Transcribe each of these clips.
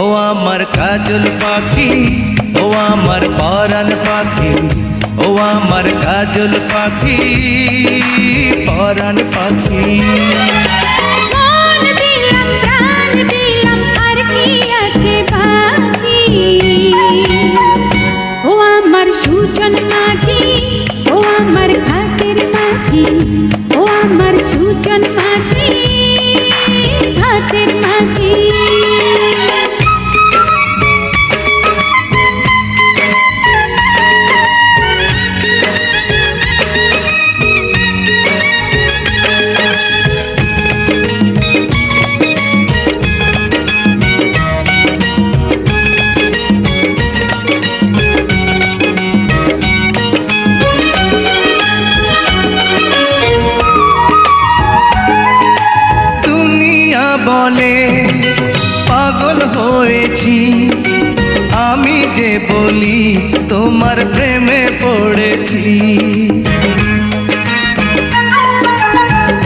ও আমার কাজল পাখি, ও আমার পরাণ পাখি, ও আমার কাজল পাখি, পরাণ পাখি। মন দিলাম প্রাণ দিলাম আর কি আছে বাকি। ও আমার সুজন মাঝি, ও আমার ঘাটের মাঝি, ও আমার সুজন মাঝি, ঘাটের মাঝি। বলে পাগল হয়েছি, আমি যে বলি তোমার প্রেমে পড়েছি।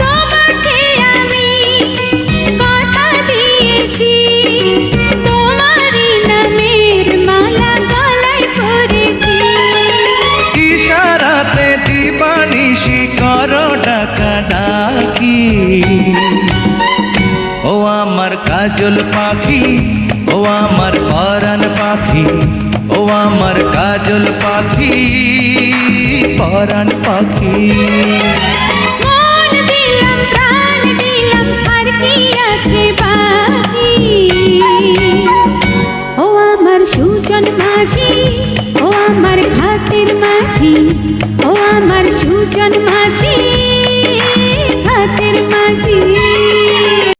তোমাকে আমি কথা দিয়েছি, তোমারই নামের মালা গলায় পরেছি। ইশারাতে দিবানিশি করো ডাকা ডাকি। ও আমার কাজল পাখি, ও আমার পরাণ পাখি, ও আমার কাজল পাখি, পরাণ পাখি।